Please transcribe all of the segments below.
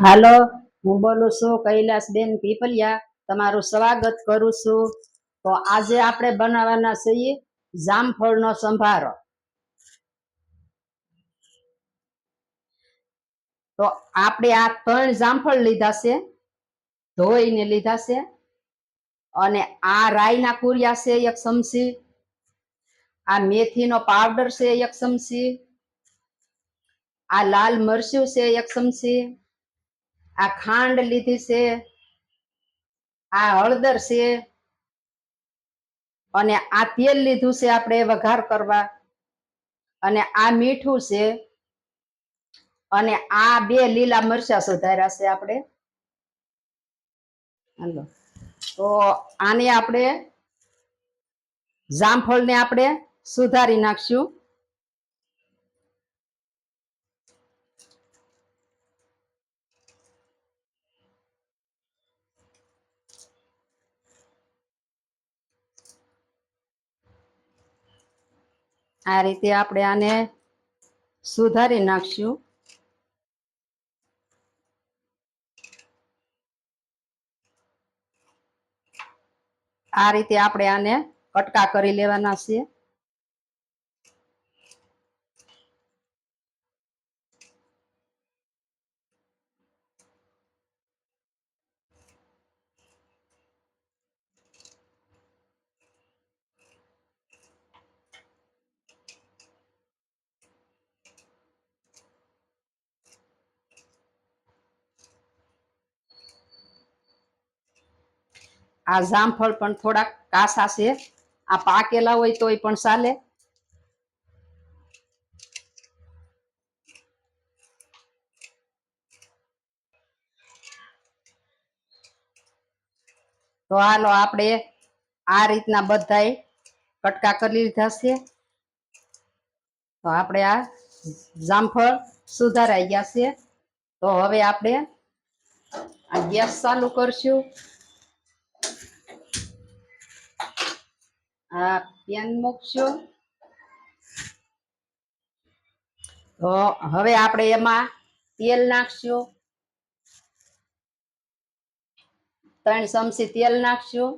હાલો, હું બોલું છું કૈલાસબેન પીપલિયા. તમારું સ્વાગત કરું છું. તો આજે આપણે બનાવવાના છીએ જામફળનો સંભારો. તો આપણે આ 3 જામફળ લીધા છે, ધોઈને લીધા છે. અને આ રાઈના કુરિયા છે 1 ચમચી, આ મેથીનો પાવડર છે 1 ચમચી, આ લાલ મરચું છે 1 ચમચી, આ ખાંડ લીધી છે, આ હળદર છે, અને આ તેલ લીધું છે આપણે વઘાર કરવા, અને આ મીઠું છે, અને આ 2 લીલા મરચાં સુધાર્યા છે આપણે. તો આને આપણે જામફળને આપણે સુધારી નાખશું. આ રીતે આપણે આને સુધારી નાખશું. આ રીતે આપણે આને કટકા કરી લેવાના છે. આ જામફળ પણ થોડાક કાસા છે, આ પાકેલા હોય તોય પણ ચાલે. તો હાલો આપણે આ રીતના બધાય કટકા કરી લીધા છે. તો આપણે આ જામફળ સુધારાઈ ગયા છે. તો હવે આપણે આ ગેસ ચાલુ કરશું. આ પેન મૂકશું. તો હવે આપણે એમાં તેલ નાખશું. 3 ચમચી તેલ નાખશું.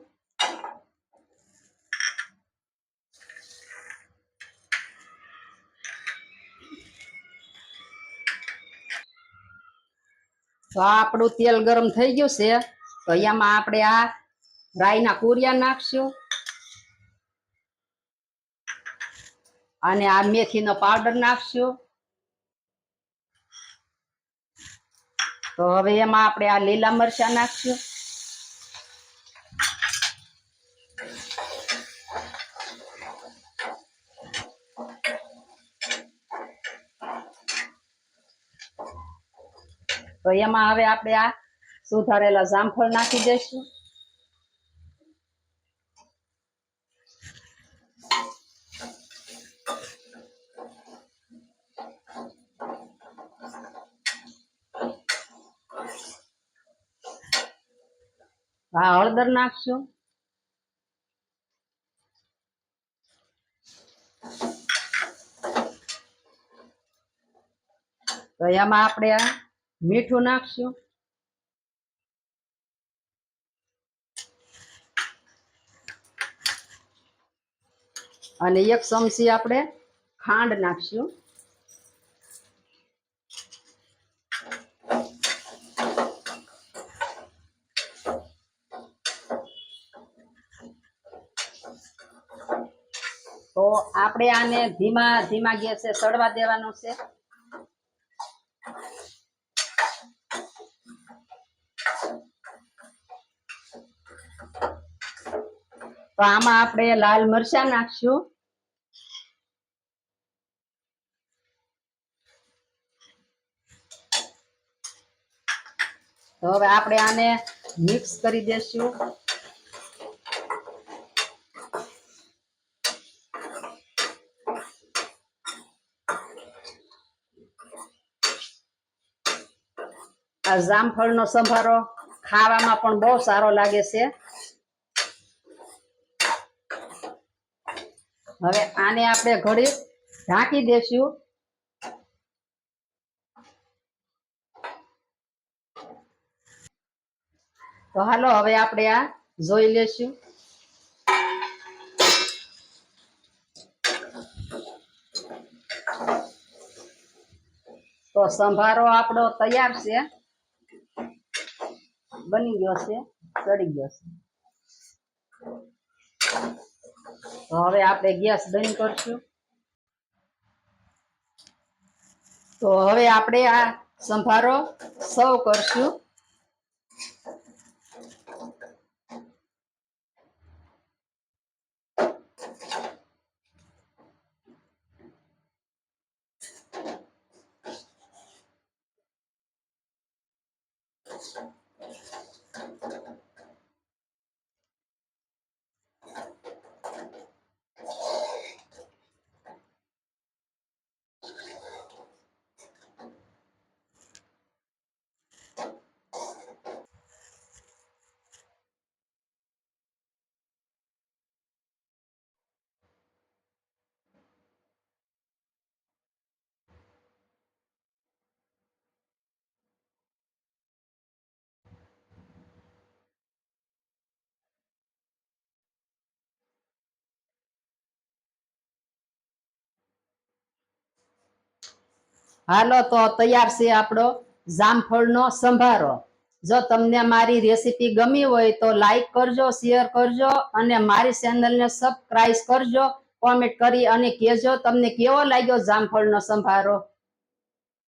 તો આપણું તેલ ગરમ થઈ ગયું છે. તો એમાં આપણે આ રાઈના કુરિયા નાખશું, અને આ મેથીનો પાવડર નાખશું. તો હવે એમાં આપણે આ લીલા મરચાં નાખશું. તો એમાં હવે આપણે આ સુધારેલા જામફળ નાખી દઈશું. આ હળદર નાખશું. તો એમાં આપણે આ મીઠું નાખશું. અને 1 ચમચી આપણે ખાંડ નાખશું. તો આપણે આને ધીમા ધીમા ગેસે સડવા દેવાનું છે. તો આમાં આપણે લાલ મરચાં નાખશું. તો હવે આપણે આને મિક્સ કરી દેશું. આ જામફળનો સંભારો ખાવામાં પણ બહુ સારો લાગે છે. હવે આને આપણે ઘડી ઢાંકી દેશું. તો હાલો હવે આપણે આ જોઈ લેશું. તો સંભારો આપણો તૈયાર છે, બની ગયો છે, ચડી ગયો છે. તો હવે આપણે ગેસ બંધ કરશું. તો હવે આપણે આ સંભારો સર્વ કરશું. હાલો તો તૈયાર છે આપણો જામફળનો સંભારો. જો તમને મારી રેસીપી ગમી હોય તો લાઈક કરજો, શેર કરજો અને મારી ચેનલને સબસ્ક્રાઇબ કરજો. કોમેન્ટ કરી અને કહેજો તમને કેવો લાગ્યો જામફળનો સંભારો.